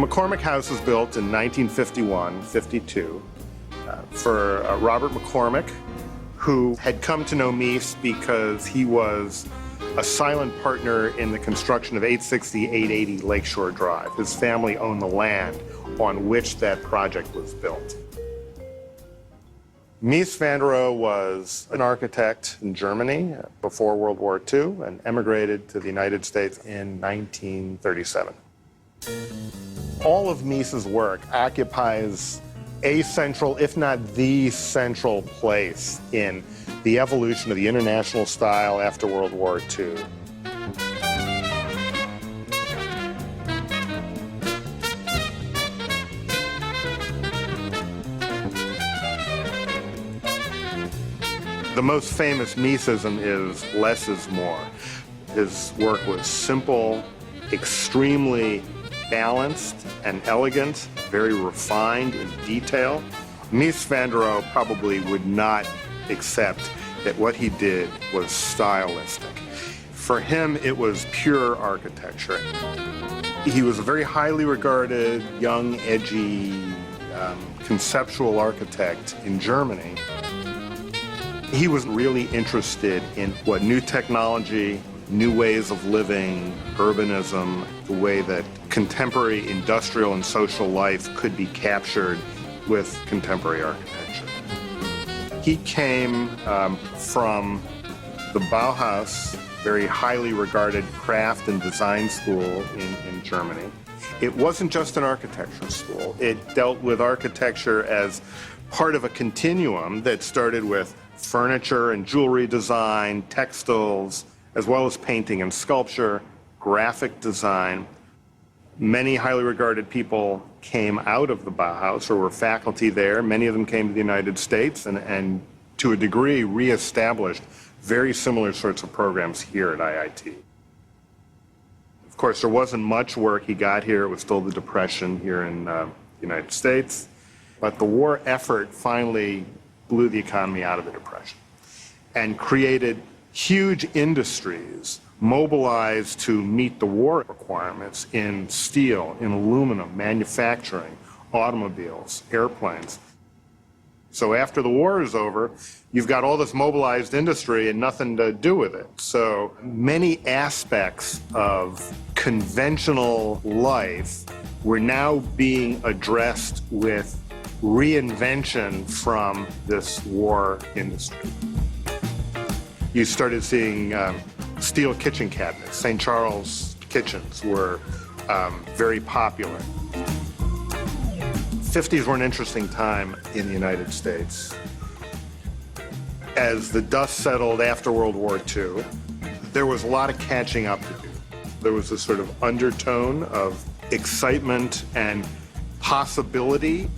McCormick house was built in 1951-52 for Robert McCormick, who had come to know Mies because he was a silent partner in the construction of 860-880 Lakeshore Drive. His family owned the land on which that project was built. Mies van der Rohe was an architect in Germany before World War II and emigrated to the United States in 1937. All of Mies's work occupies a central, if not the central place in the evolution of the international style after World War II. The most famous Miesism is less is more. His work was simple, extremely balanced and elegant, very refined in detail. Mies van der Rohe probably would not accept that what he did was stylistic. For him, it was pure architecture. He was a very highly regarded, young, edgy, conceptual architect in Germany. He was really interested in what new technology, new ways of living, urbanism, the way that contemporary industrial and social life could be captured with contemporary architecture. He came from the Bauhaus, very highly regarded craft and design school in Germany. It wasn't just an architecture school. It dealt with architecture as part of a continuum that started with furniture and jewelry design, textiles, as well as painting and sculpture, graphic design. Many highly regarded people came out of the Bauhaus or were faculty there. Many of them came to the United States and to a degree reestablished very similar sorts of programs here at IIT. Of course, there wasn't much work he got here. It was still the Depression here in the United States. But the war effort finally blew the economy out of the Depression and created huge industries mobilized to meet the war requirements in steel, in aluminum, manufacturing, automobiles, airplanes. So after the war is over, you've got all this mobilized industry and nothing to do with it. So many aspects of conventional life were now being addressed with reinvention from this war industry. You started seeing steel kitchen cabinets. St. Charles kitchens were very popular. 50s were an interesting time in the United States. As the dust settled after World War II, there was a lot of catching up to do. There was a sort of undertone of excitement and possibility.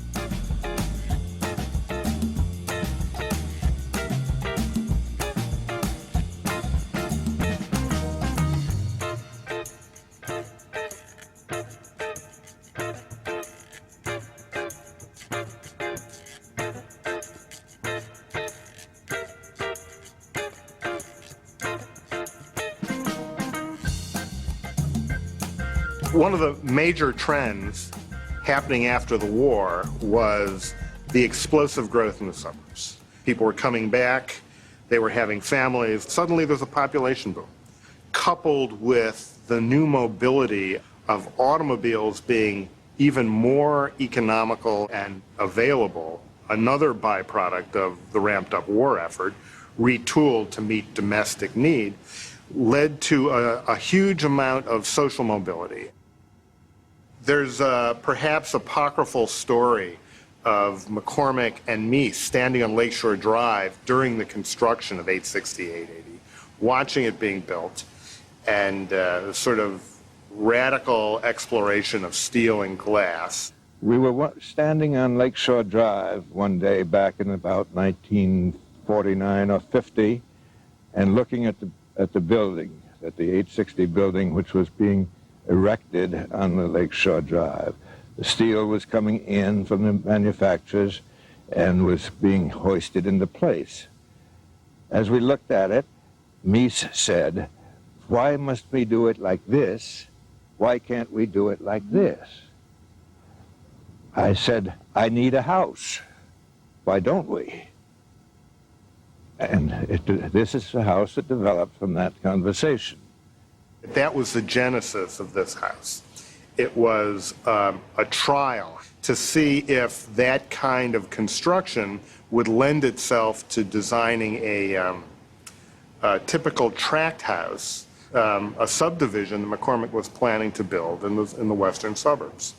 One of the major trends happening after the war was the explosive growth in the suburbs. People were coming back, they were having families. Suddenly there's a population boom, coupled with the new mobility of automobiles being even more economical and available, another byproduct of the ramped up war effort, retooled to meet domestic need, led to a huge amount of social mobility. There's perhaps apocryphal story of McCormick and Mies standing on Lakeshore Drive during the construction of 860-880, watching it being built, and sort of radical exploration of steel and glass. We were standing on Lakeshore Drive one day back in about 1949 or 50, and looking at the building, at the 860 building, which was being erected on the Lakeshore Drive. The steel was coming in from the manufacturers and was being hoisted into place. As we looked at it, Mies said, "Why must we do it like this? Why can't we do it like this?" I said, I need a house. Why don't we? And this is the house that developed from that conversation. That was the genesis of this house. It was a trial to see if that kind of construction would lend itself to designing a typical tract house, a subdivision that McCormick was planning to build in the western suburbs.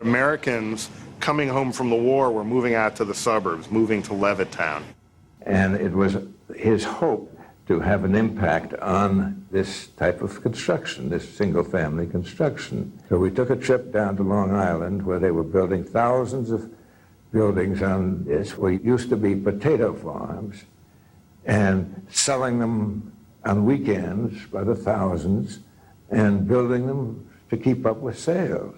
Americans coming home from the war were moving out to the suburbs, moving to Levittown. And it was his hope to have an impact on this type of construction, this single-family construction. So we took a trip down to Long Island where they were building thousands of buildings on this, what used to be potato farms, and selling them on weekends by the thousands and building them to keep up with sales.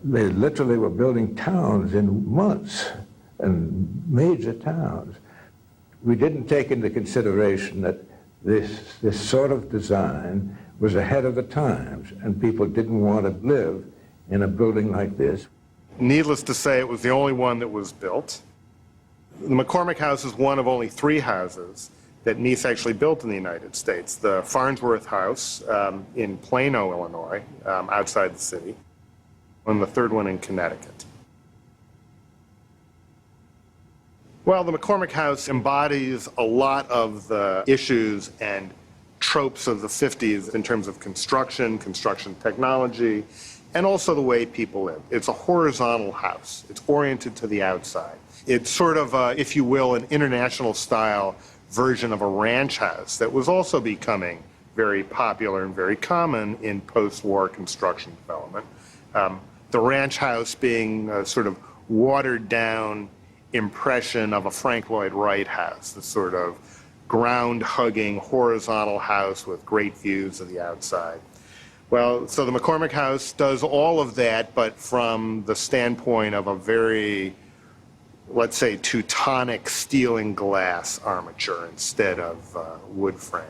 They literally were building towns in months, and major towns. We didn't take into consideration that this sort of design was ahead of the times, and people didn't want to live in a building like this. Needless to say, it was the only one that was built. The McCormick house is one of only 3 houses that Mies actually built in the United States. The Farnsworth House in Plano, Illinois, outside the city, and the 3rd one in Connecticut. Well, the McCormick house embodies a lot of the issues and tropes of the 50s in terms of construction technology, and also the way people live. It's a horizontal house. It's oriented to the outside. It's sort of, if you will, an international style version of a ranch house that was also becoming very popular and very common in post-war construction development. The ranch house being a sort of watered down impression of a Frank Lloyd Wright house, the sort of ground-hugging horizontal house with great views of the outside. Well, so the McCormick house does all of that, but from the standpoint of a very, let's say, Teutonic steel and glass armature instead of wood frame.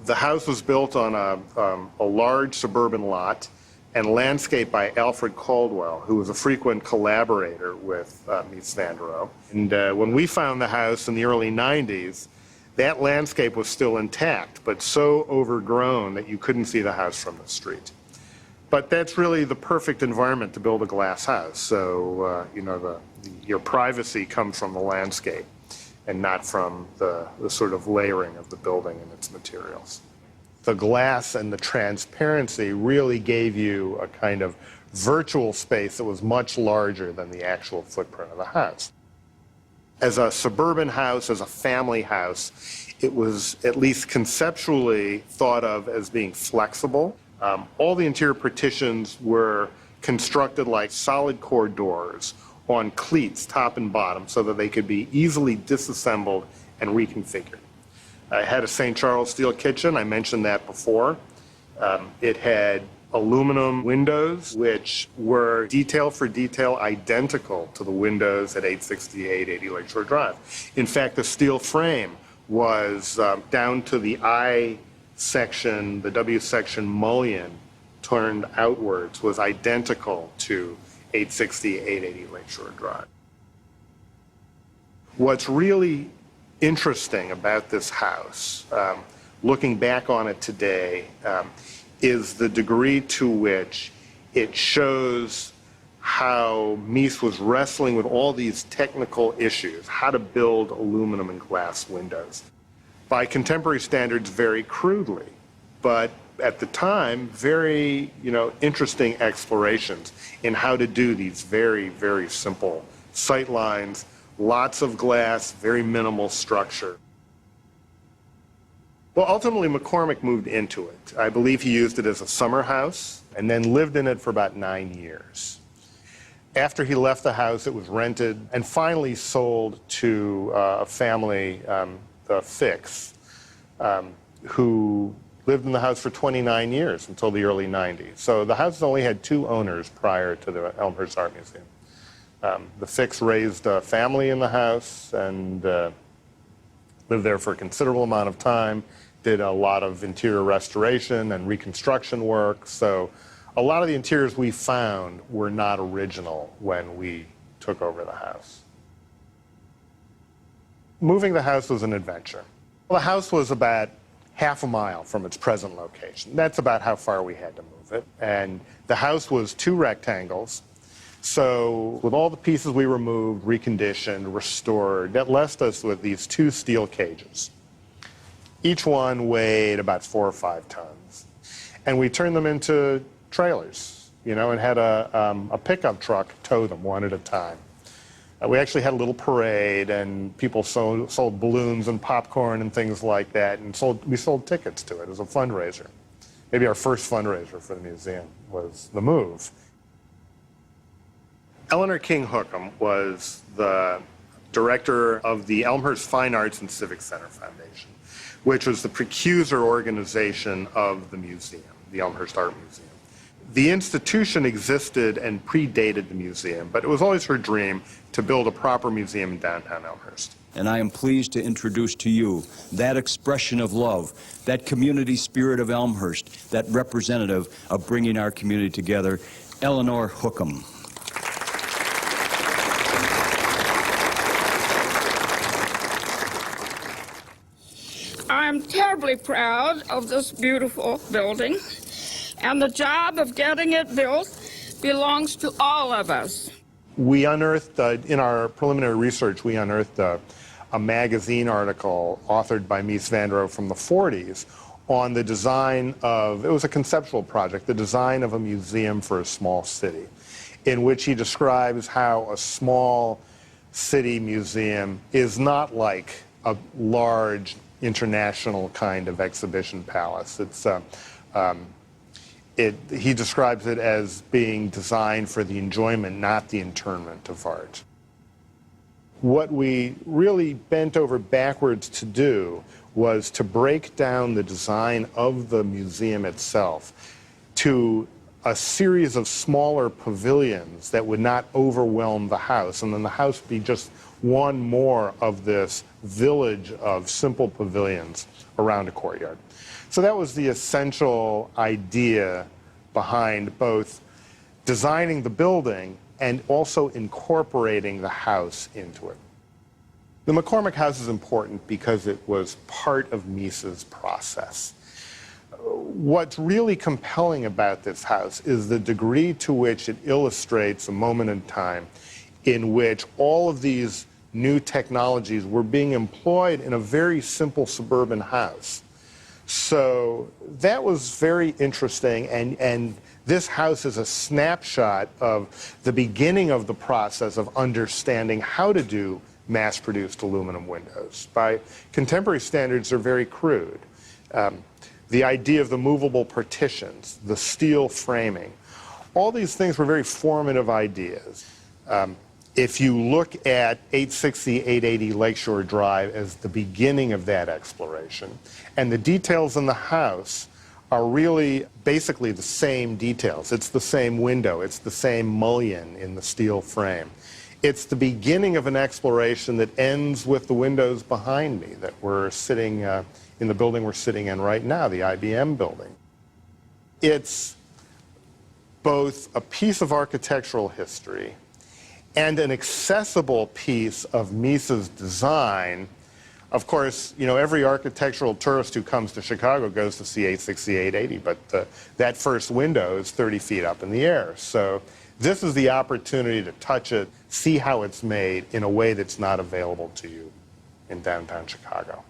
The house was built on a large suburban lot and landscaped by Alfred Caldwell, who was a frequent collaborator with Mies van der Rohe. And when we found the house in the early 90s, that landscape was still intact, but so overgrown that you couldn't see the house from the street. But that's really the perfect environment to build a glass house. So, your privacy comes from the landscape and not from the sort of layering of the building and its materials. The glass and the transparency really gave you a kind of virtual space that was much larger than the actual footprint of the house. As a suburban house, as a family house, it was at least conceptually thought of as being flexible. All the interior partitions were constructed like solid core doors on cleats, top and bottom, so that they could be easily disassembled and reconfigured. I had a St. Charles steel kitchen. I mentioned that before. It had aluminum windows, which were detail for detail identical to the windows at 860, 880 Lakeshore Drive. In fact, the steel frame was down to the I section, the W section mullion turned outwards, was identical to 860, 880 Lakeshore Drive. What's really interesting about this house, looking back on it today, is the degree to which it shows how Mies was wrestling with all these technical issues, how to build aluminum and glass windows. By contemporary standards, very crudely, but at the time, very interesting explorations in how to do these very, very simple sight lines, lots of glass, very minimal structure. Well, ultimately, McCormick moved into it. I believe he used it as a summer house and then lived in it for about 9 years. After he left the house, it was rented and finally sold to a family, the Ficks, who lived in the house for 29 years until the early 90s. So the house only had 2 owners prior to the Elmhurst Art Museum. The Ficks raised a family in the house and lived there for a considerable amount of time, did a lot of interior restoration and reconstruction work. So A lot of the interiors we found were not original when we took over the house. Moving the house was an adventure. Well, the house was about half a mile from its present location. That's about how far we had to move it. And the house was 2 rectangles. So with all the pieces we removed, reconditioned, restored, that left us with these 2 steel cages. Each one weighed about 4 or 5 tons. And we turned them into trailers, you know, and had a pickup truck tow them one at a time. We actually had a little parade, and people sold balloons and popcorn and things like that, and we sold tickets to it as a fundraiser. Maybe our first fundraiser for the museum was the move. Eleanor King Hookham was the director of the Elmhurst Fine Arts and Civic Center Foundation, which was the precursor organization of the museum, the Elmhurst Art Museum. The institution existed and predated the museum, but it was always her dream to build a proper museum in downtown Elmhurst. And I am pleased to introduce to you that expression of love, that community spirit of Elmhurst, that representative of bringing our community together, Eleanor Hookham. I'm terribly proud of this beautiful building, and the job of getting it built belongs to all of us. We unearthed, in our preliminary research, we unearthed a magazine article authored by Mies from the 40s on the design of, it was a conceptual project, the design of a museum for a small city, in which he describes how a small city museum is not like a large international kind of exhibition palace. He describes it as being designed for the enjoyment, not the internment of art. What we really bent over backwards to do was to break down the design of the museum itself to a series of smaller pavilions that would not overwhelm the house, and then the house would be just one more of this village of simple pavilions around a courtyard. So that was the essential idea behind both designing the building and also incorporating the house into it. The McCormack house is important because it was part of Mies's process. What's really compelling about this house is the degree to which it illustrates a moment in time in which all of these new technologies were being employed in a very simple suburban house. So that was very interesting, and this house is a snapshot of the beginning of the process of understanding how to do mass-produced aluminum windows. By contemporary standards, they're very crude. The idea of the movable partitions, the steel framing, all these things were very formative ideas. If you look at 860, 880 Lakeshore Drive as the beginning of that exploration, and the details in the house are really basically the same details. It's the same window, it's the same mullion in the steel frame. It's the beginning of an exploration that ends with the windows behind me that we're sitting in the building we're sitting in right now, the IBM building. It's both a piece of architectural history and an accessible piece of Mies's design. Of course, you know, every architectural tourist who comes to Chicago goes to see 860, 880, but that first window is 30 feet up in the air. So this is the opportunity to touch it, see how it's made in a way that's not available to you in downtown Chicago.